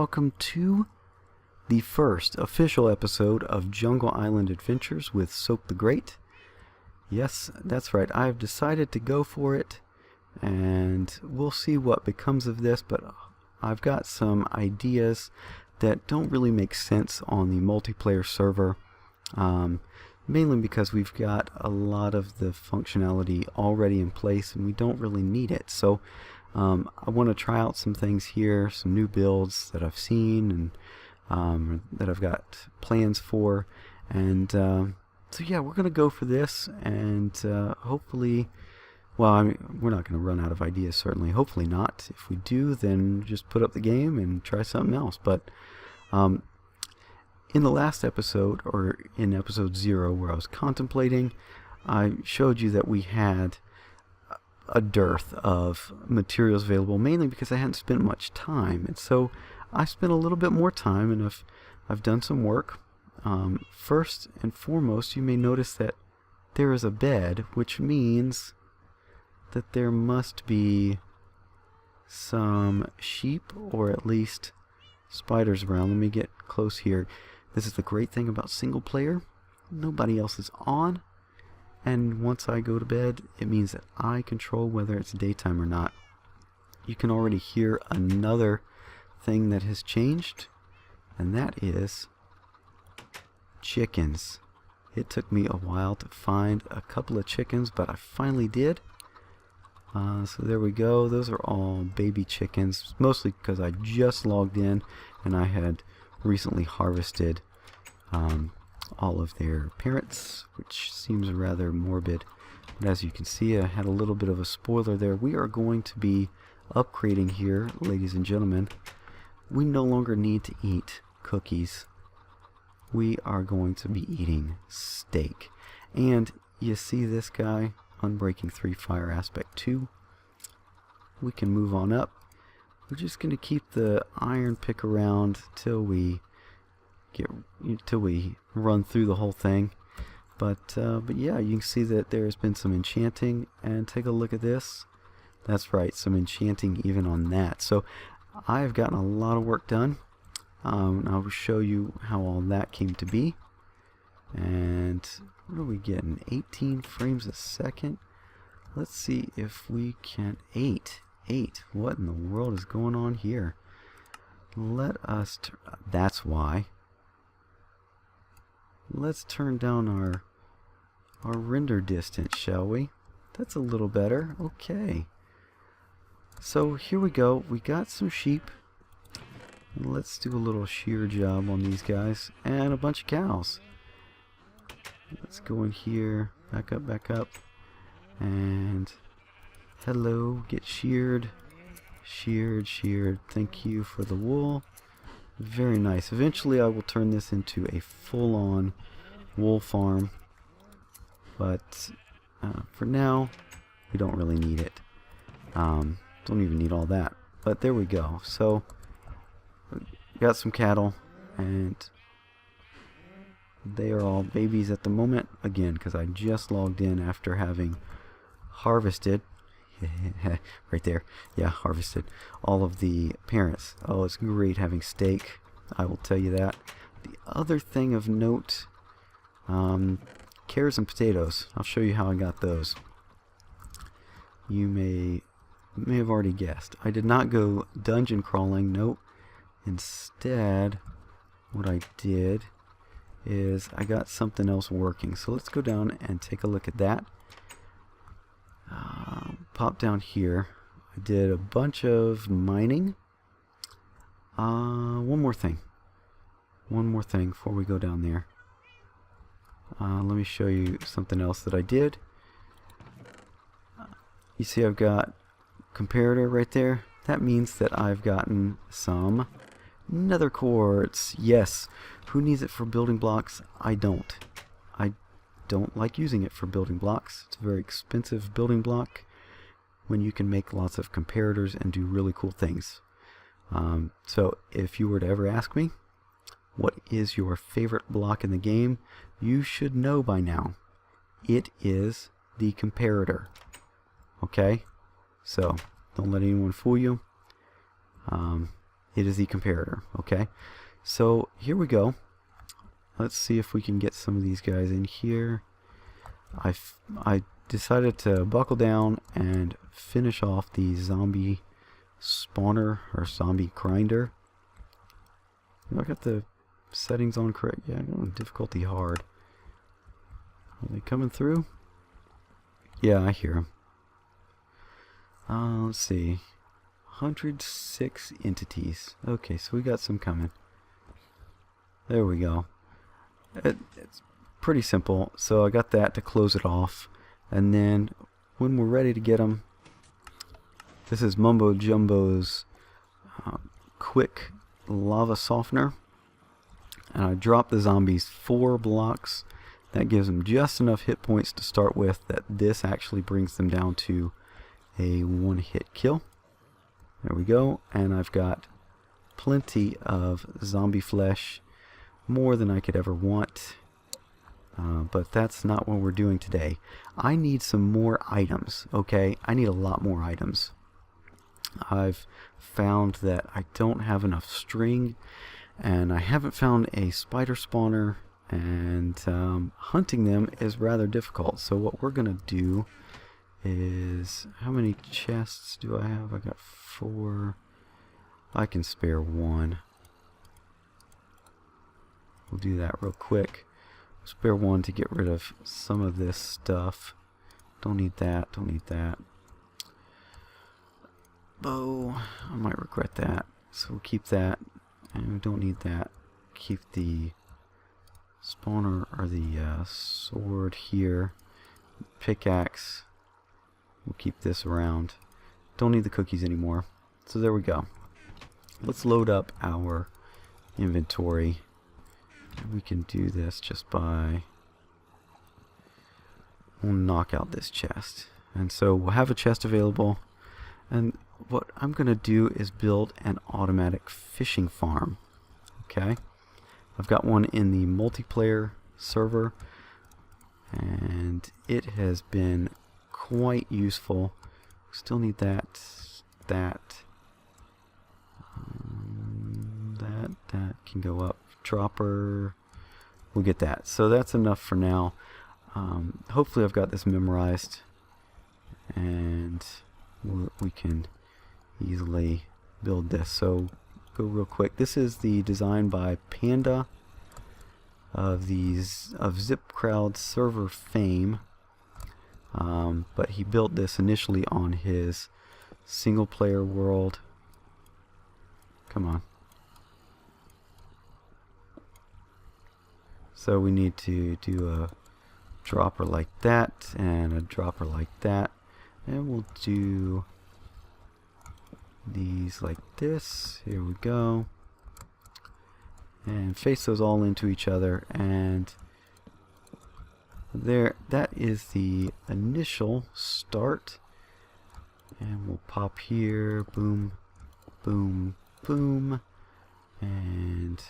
welcome to the first official episode of Jungle Island Adventures with Soap the Great. Yes, that's right, I've decided to go for it, and we'll see what becomes of this, but I've got some ideas that don't really make sense on the multiplayer server, mainly because we've got a lot of the functionality already in place and we don't really need it. So I want to try out some things here, some new builds that I've seen and that I've got plans for, and so yeah, we're gonna go for this, and hopefully, well, I mean, we're not gonna run out of ideas, certainly, hopefully not. If we do, then just put up the game and try something else. But in the last episode, or in episode 0, where I was contemplating, I showed you that we had a dearth of materials available, mainly because I hadn't spent much time, and so I spent a little bit more time, and I've done some work. First and foremost, you may notice that there is a bed, which means that there must be some sheep, or at least spiders around. Let me get close here. This is the great thing about single player. Nobody else is on, and once I go to bed, it means that I control whether it's daytime or not. You can already hear another thing that has changed, and that is chickens. It took me a while to find a couple of chickens, but I finally did. So there we go. Those are all baby chickens, mostly because I just logged in and I had recently harvested all of their parents, which seems rather morbid. But as you can see, I had a little bit of a spoiler there. We are going to be upgrading here, ladies and gentlemen. We no longer need to eat cookies. We are going to be eating steak. And you see this guy, Unbreaking 3 Fire Aspect 2. We can move on up. We're just going to keep the iron pick around till we run through the whole thing. But yeah, you can see that there has been some enchanting, and take a look at this. That's right, some enchanting even on that. So I have gotten a lot of work done. I will show you how all that came to be. And what are we getting? 18 frames a second. Let's see if we can... 8. What in the world is going on here? Let us... That's why. Let's turn down our render distance, shall we? That's a little better. Okay. So here we go. We got some sheep. Let's do a little shear job on these guys, and a bunch of cows. Let's go in here, back up, and hello, get sheared. Thank you for the wool. Very nice. Eventually I will turn this into a full-on wool farm, but for now we don't really need it. Don't even need all that, but there we go. So got some cattle, and they are all babies at the moment, again because I just logged in after having harvested right there, yeah, harvested all of the parents. Oh, it's great having steak, I will tell you that. The other thing of note, carrots and potatoes. I'll show you how I got those. You may have already guessed. I did not go dungeon crawling, nope. Instead, what I did is I got something else working. So let's go down and take a look at that. Pop down here. I did a bunch of mining. One more thing before we go down there. Let me show you something else that I did. You see I've got comparator right there. That means that I've gotten some nether quartz. Yes, who needs it for building blocks? I don't like using it for building blocks. It's a very expensive building block when you can make lots of comparators and do really cool things. So if you were to ever ask me what is your favorite block in the game, you should know by now. It is the comparator. Okay? So don't let anyone fool you. It is the comparator. Okay, so here we go. Let's see if we can get some of these guys in here. I decided to buckle down and finish off the zombie spawner or zombie grinder. I got the settings on correct. Yeah, I got difficulty hard. Are they coming through? Yeah, I hear them. Let's see. 106 entities. Okay, so we got some coming. There we go. It's pretty simple. So I got that to close it off. And then when we're ready to get them, this is Mumbo Jumbo's quick lava softener. And I drop the zombies 4 blocks. That gives them just enough hit points to start with that this actually brings them down to a 1-hit kill. There we go. And I've got plenty of zombie flesh, more than I could ever want. But that's not what we're doing today. I need some more items, okay? I need a lot more items. I've found that I don't have enough string, and I haven't found a spider spawner, and hunting them is rather difficult. So what we're going to do is, how many chests do I have? I got 4. I can spare 1. We'll do that real quick. Spare 1 to get rid of some of this stuff. Don't need that, don't need that. Bow, I might regret that. So we'll keep that. And we don't need that. Keep the spawner or the sword here. Pickaxe. We'll keep this around. Don't need the cookies anymore. So there we go. Let's load up our inventory. We can do this just by, we'll knock out this chest. And so we'll have a chest available. And what I'm going to do is build an automatic fishing farm. Okay. I've got one in the multiplayer server, and it has been quite useful. Still need that, that can go up. Dropper, we'll get that. So that's enough for now. Hopefully I've got this memorized, and we can easily build this. So go real quick. This is the design by Panda of ZipCrowd server fame, but he built this initially on his single player world. Come on. So we need to do a dropper like that and a dropper like that, and we'll do these like this. Here we go, and face those all into each other, and there, that is the initial start. And we'll pop here, boom, boom, boom, and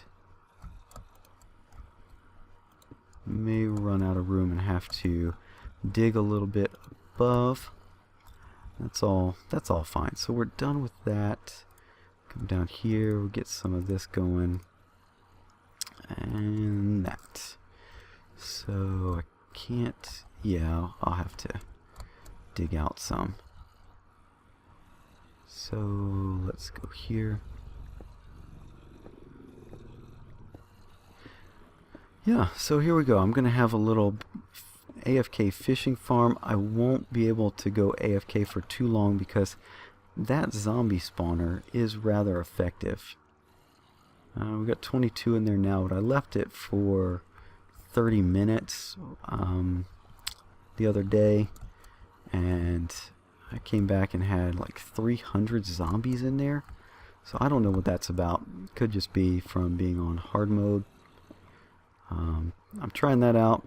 may run out of room and have to dig a little bit above. That's all fine. So we're done with that. Come down here, we'll get some of this going, and that. So I can't, yeah, I'll have to dig out some. So let's go here. Yeah, so here we go. I'm going to have a little AFK fishing farm. I won't be able to go AFK for too long because that zombie spawner is rather effective. We've got 22 in there now, but I left it for 30 minutes the other day, and I came back and had like 300 zombies in there. So I don't know what that's about. Could just be from being on hard mode. I'm trying that out.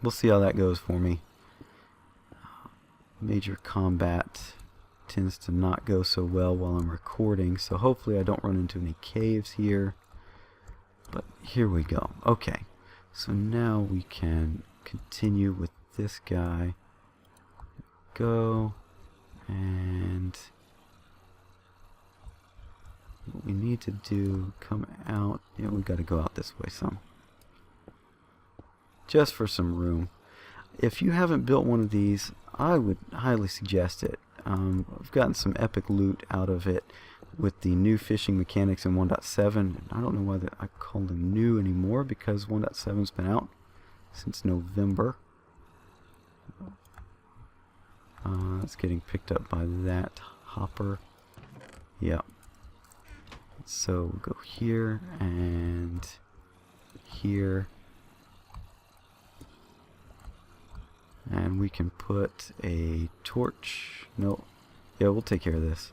We'll see how that goes for me. Major combat tends to not go so well while I'm recording, so hopefully I don't run into any caves here. But here we go. Okay, so now we can continue with this guy. Go, and what we need to do, come out. Yeah, we got to go out this way some. Just for some room. If you haven't built one of these, I would highly suggest it. I've gotten some epic loot out of it with the new fishing mechanics in 1.7. I don't know why I call them new anymore, because 1.7's been out since November. It's getting picked up by that hopper. Yep. So we'll go here and here. And we can put a torch. No. Yeah, we'll take care of this.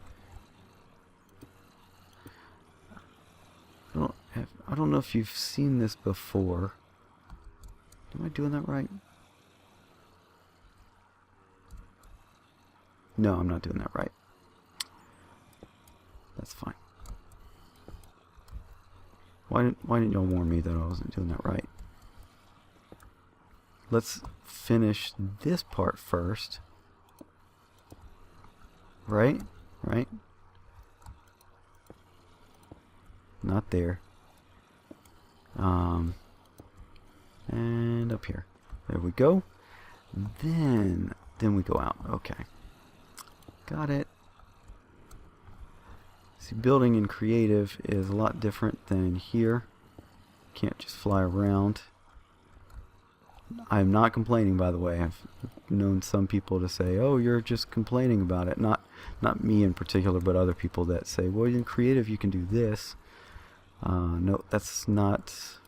I don't know if you've seen this before. Am I doing that right? No, I'm not doing that right. That's fine. Why didn't y'all warn me that I wasn't doing that right? Let's finish this part first. Right? Right? Not there. And up here. There we go. Then we go out. Okay. Got it. See, building in creative is a lot different than here. Can't just fly around. I'm not complaining, by the way. I've known some people to say, "Oh, you're just complaining about it." Not me in particular, but other people that say, "Well, in creative you can do this." No, that's not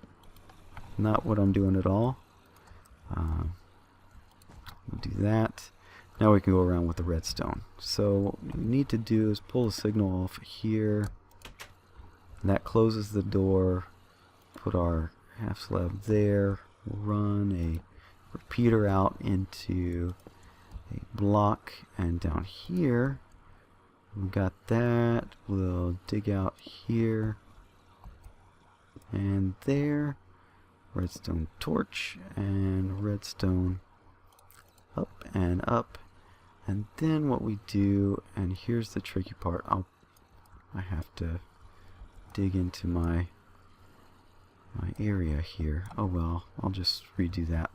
what I'm doing at all. We'll do that. Now we can go around with the redstone. So what we need to do is pull the signal off here. That closes the door. Put our half slab there. We'll run a repeater out into a block, and down here we got that. We'll dig out here and there. Redstone torch and redstone up and up. And then what we do, and here's the tricky part, I have to dig into my area here. Oh well, I'll just redo that.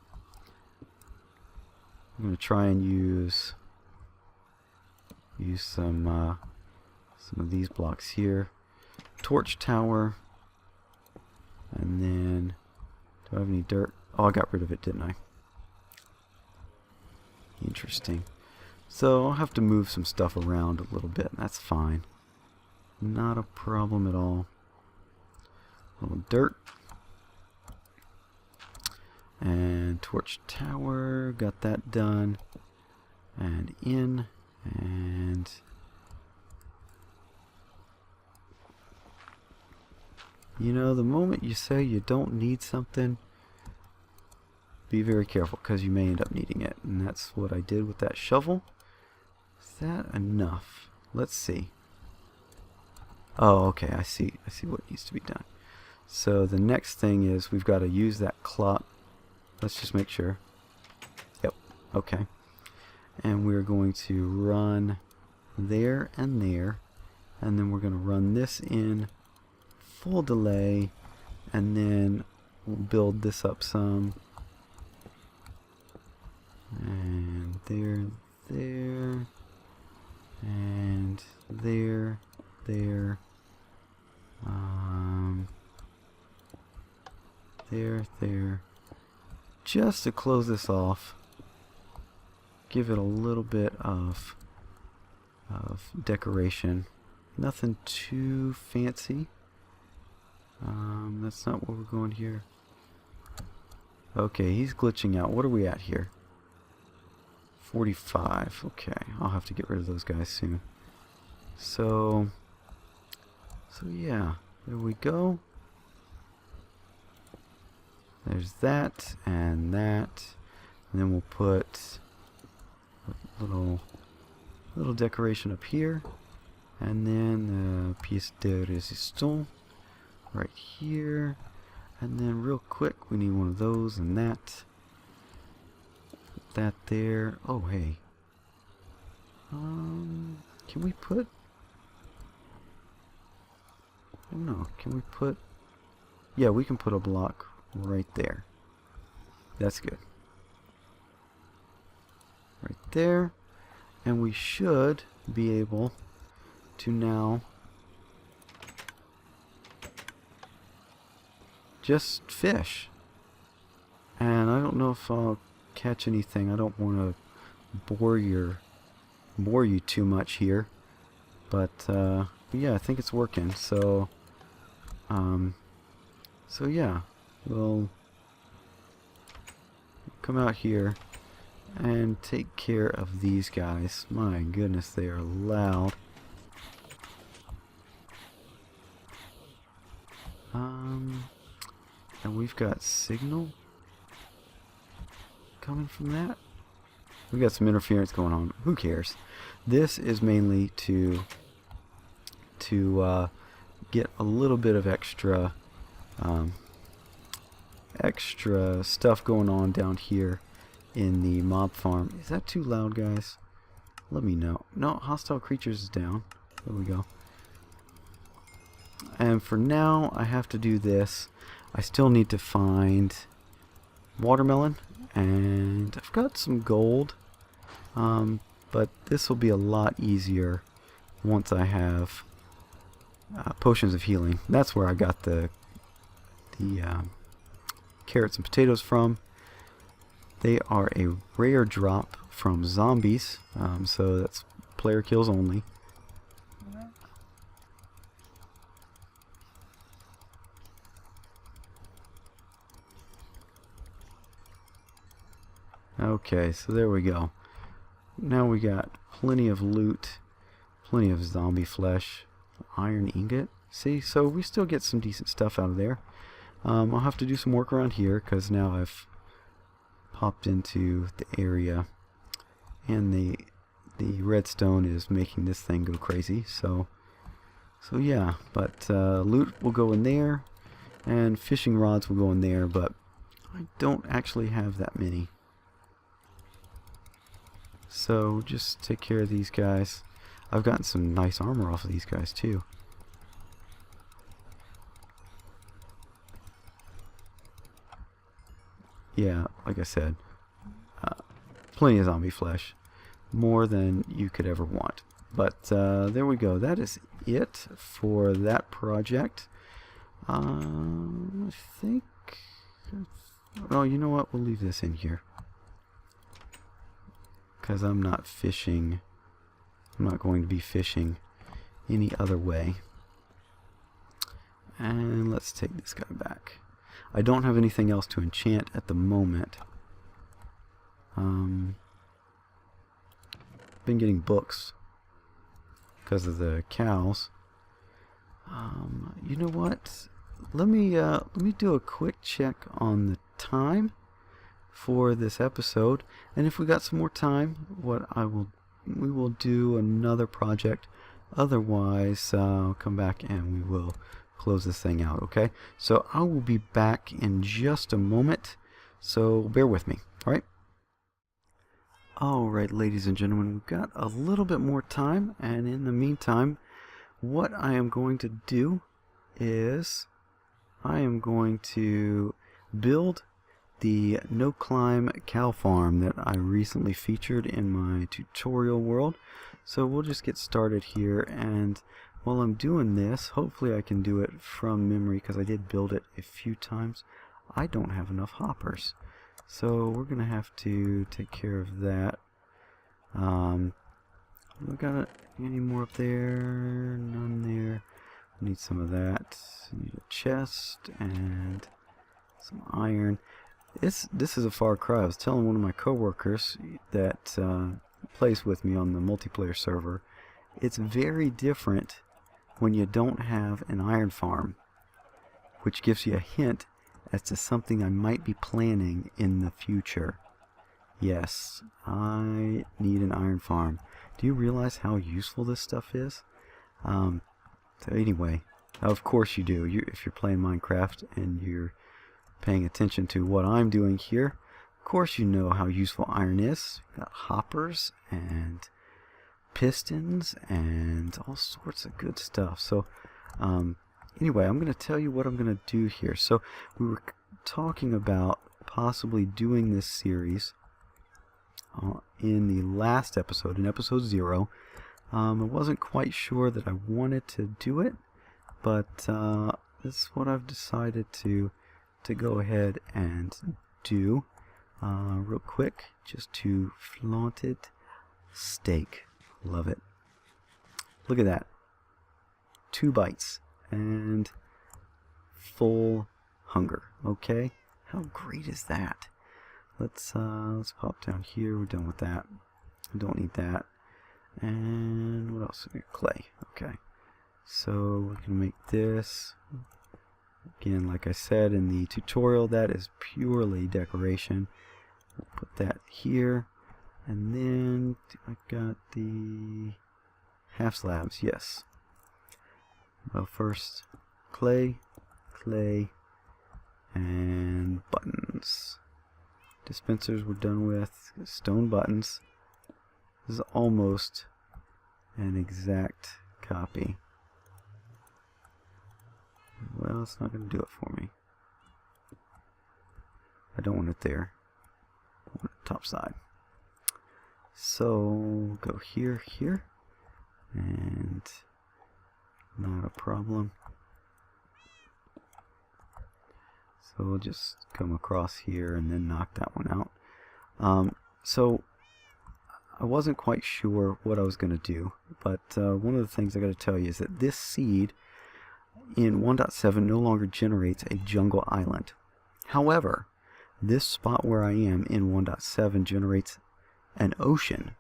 I'm going to try and use some of these blocks here. Torch tower, and then do I have any dirt? Oh, I got rid of it, didn't I? Interesting. So I'll have to move some stuff around a little bit, and that's fine. Not a problem at all. A little dirt. And torch tower, got that done. And in, and you know, the moment you say you don't need something, be very careful, because you may end up needing it. And that's what I did with that shovel. Is that enough? Let's see. Oh, okay, I see what needs to be done. So the next thing is we've got to use that clock. Let's just make sure. Yep, okay. And we're going to run there, and then we're going to run this in full delay, and then we'll build this up some. And there, and there, there. Just to close this off, give it a little bit of decoration. Nothing too fancy. That's not what we're going here. Okay, he's glitching out. What are we at here? 45. Okay, I'll have to get rid of those guys soon. So yeah, there we go. There's that and that, and then we'll put a little decoration up here, and then the pièce de résistance right here, and then real quick we need one of those and that. Put that there. Oh hey, can we put? I don't know. Can we put... Yeah, we can put a block right there. That's good. Right there. And we should be able to now just fish. And I don't know if I'll catch anything. I don't want to bore you too much here. But yeah, I think it's working. So yeah, we'll come out here and take care of these guys. My goodness, they are loud. And we've got signal coming from that. We've got some interference going on. Who cares? This is mainly to get a little bit of extra stuff going on down here in the mob farm. Is that too loud, guys? Let me know. No, hostile creatures is down. There we go. And for now, I have to do this. I still need to find watermelon, and I've got some gold, but this will be a lot easier once I have potions of healing. That's where I got the carrots and potatoes from. They are a rare drop from zombies, so that's player kills only. Okay, so there we go. Now we got plenty of loot, plenty of zombie flesh, iron ingot. See, so we still get some decent stuff out of there. I'll have to do some work around here because now I've popped into the area, and the redstone is making this thing go crazy. So yeah, but loot will go in there, and fishing rods will go in there, but I don't actually have that many. So just take care of these guys. I've gotten some nice armor off of these guys too. Yeah, like I said, plenty of zombie flesh. More than you could ever want. But there we go. That is it for that project. I think... Oh, you know what? We'll leave this in here. Because I'm not fishing. I'm not going to be fishing any other way. And let's take this guy back. I don't have anything else to enchant at the moment. Been getting books because of the cows. You know what? Let me do a quick check on the time for this episode, and if we got some more time, we will do another project. Otherwise, I'll come back and we will close this thing out. Okay, so I will be back in just a moment, so bear with me. Alright, ladies and gentlemen, we've got a little bit more time, and in the meantime, what I am going to do is I am going to build the no climb cow farm that I recently featured in my tutorial world. So we'll just get started here, and while I'm doing this, hopefully I can do it from memory because I did build it a few times. I don't have enough hoppers, so we're gonna have to take care of that. We got any more up there? None there. I need some of that. I need a chest and some iron. This is a far cry. I was telling one of my coworkers that plays with me on the multiplayer server, it's very different when you don't have an iron farm, which gives you a hint as to something I might be planning in the future. Yes, I need an iron farm. Do you realize how useful this stuff is? So anyway, of course you do. If you're playing Minecraft and you're paying attention to what I'm doing here, of course you know how useful iron is. Got hoppers and pistons and all sorts of good stuff. So Anyway, I'm going to tell you what I'm going to do here. So we were talking about possibly doing this series in the last episode, in episode 0. I wasn't quite sure that I wanted to do it, but this is what I've decided to go ahead and do real quick, just to flaunt it. Steak. Love it. Look at that. 2 bites and full hunger. Okay? How great is that? Let's pop down here. We're done with that. I don't need that. And what else? Clay. Okay. So we're gonna make this. Again, like I said in the tutorial, that is purely decoration. We'll put that here. And then I got the half slabs. Yes. Well, first clay, and buttons. Dispensers we're done with. Stone buttons. This is almost an exact copy. Well, it's not going to do it for me. I don't want it there. I want it top side. So go here, and not a problem. So we'll just come across here and then knock that one out. So I wasn't quite sure what I was going to do, but one of the things I got to tell you is that this seed in 1.7 no longer generates a jungle island. However, this spot where I am in 1.7 generates an ocean.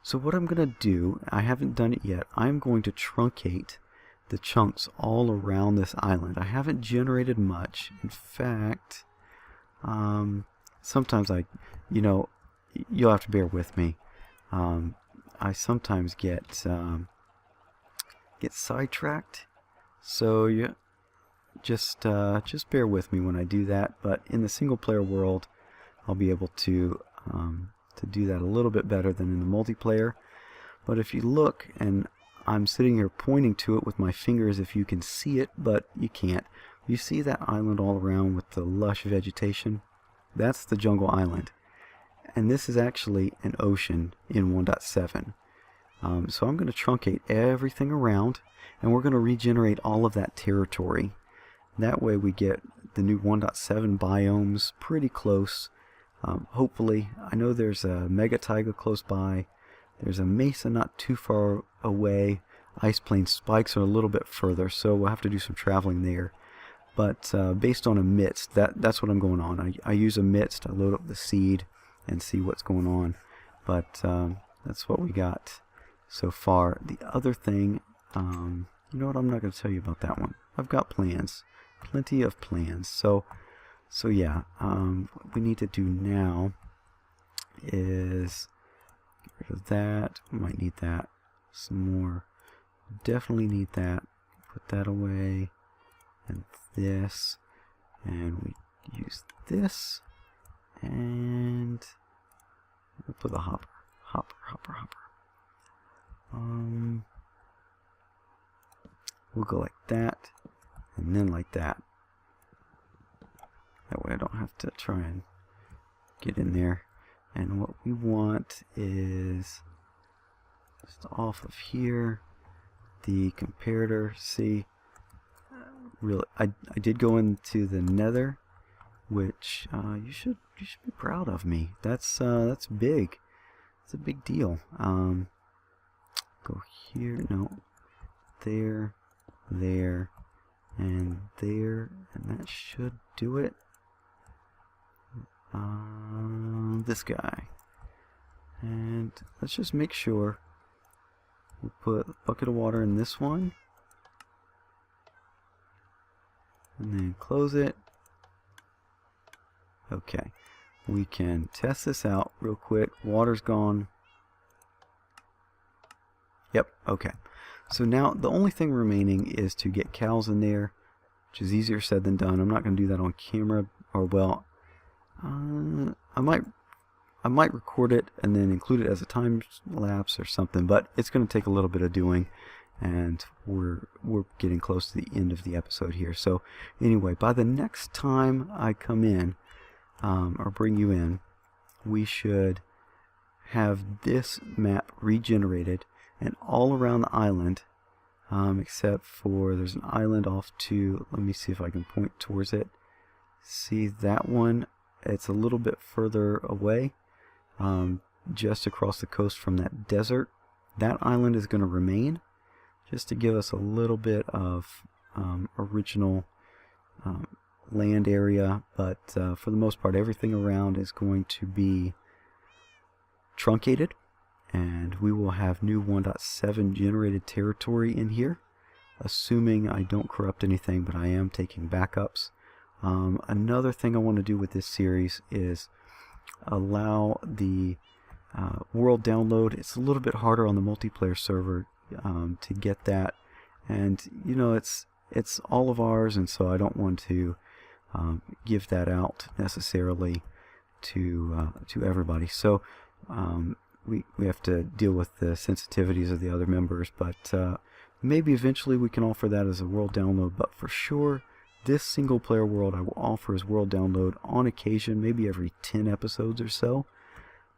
So what I'm going to do, I haven't done it yet, I'm going to truncate the chunks all around this island. I haven't generated much. In fact, sometimes you'll have to bear with me. I sometimes get sidetracked. So you just bear with me when I do that. But in the single player world, I'll be able to do that a little bit better than in the multiplayer. But if you look, and I'm sitting here pointing to it with my fingers, if you can see it, but you can't. You see that island all around with the lush vegetation? That's the jungle island. And this is actually an ocean in 1.7. So I'm going to truncate everything around, and we're going to regenerate all of that territory. That way we get the new 1.7 biomes pretty close. Hopefully, I know there's a mega taiga close by. There's a mesa not too far away. Ice plain spikes are a little bit further, so we'll have to do some traveling there. But based on a midst, that's what I'm going on. I use a midst, I load up the seed and see what's going on. But that's what we got so far. The other thing, you know what, I'm not going to tell you about that one. I've got plans, plenty of plans. So yeah, what we need to do now is get rid of that. We might need that some more. Definitely need that. Put that away. And this. And we use this. And we'll put the hopper. We'll go like that. And then like that. That way I don't have to try and get in there. And what we want is just off of here, the comparator. See, really, I did go into the nether, which you should be proud of me. That's big. It's a big deal. Go here, no, there, and there, and that should do it. This guy, and let's just make sure we'll put a bucket of water in this one, and then close it. Okay, we can test this out real quick. Water's gone. Yep, okay. So now the only thing remaining is to get cows in there, which is easier said than done. I'm not going to do that on camera, or well, I might record it and then include it as a time lapse or something, but it's going to take a little bit of doing, and we're getting close to the end of the episode here. So anyway, by the next time I come in or bring you in, we should have this map regenerated, and all around the island, except for there's an island off to, let me see if I can point towards it. See that one? It's a little bit further away, just across the coast from that desert. That island is going to remain, just to give us a little bit of original land area, but for the most part everything around is going to be truncated, and we will have new 1.7 generated territory in here, assuming I don't corrupt anything, but I am taking backups. Another thing I want to do with this series is allow the world download. It's a little bit harder on the multiplayer server to get that, and you know, it's all of ours, and so I don't want to give that out necessarily to everybody. So we have to deal with the sensitivities of the other members, but maybe eventually we can offer that as a world download. But for sure, this single player world I will offer as world download on occasion, maybe every 10 episodes or so.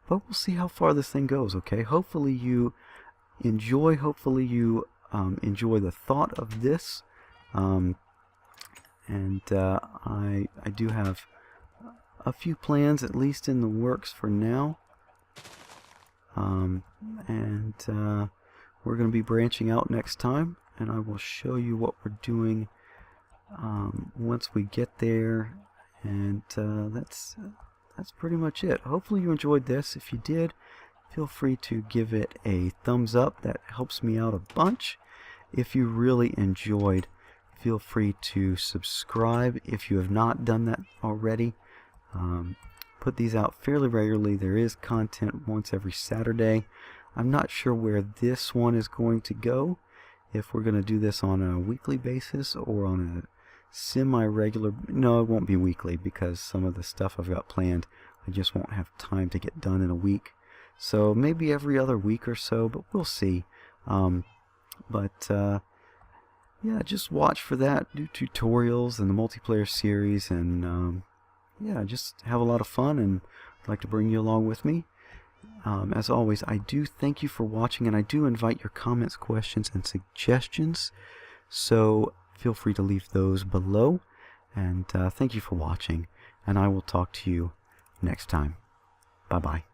But we'll see how far this thing goes, okay? Hopefully you enjoy, enjoy the thought of this. I do have a few plans, at least in the works for now. We're going to be branching out next time, and I will show you what we're doing once we get there, and that's pretty much it. Hopefully you enjoyed this. If you did, feel free to give it a thumbs up. That helps me out a bunch. If you really enjoyed, feel free to subscribe if you have not done that already. Put these out fairly regularly. There is content once every Saturday. I'm not sure where this one is going to go, if we're going to do this on a weekly basis or on a semi-regular. No, it won't be weekly, because some of the stuff I've got planned I just won't have time to get done in a week. So maybe every other week or so, but we'll see. Yeah, just watch for that. Do tutorials and the multiplayer series, and yeah, just have a lot of fun, and I'd like to bring you along with me. As always, I do thank you for watching, and I do invite your comments, questions, and suggestions. So feel free to leave those below. And thank you for watching, and I will talk to you next time. Bye-bye.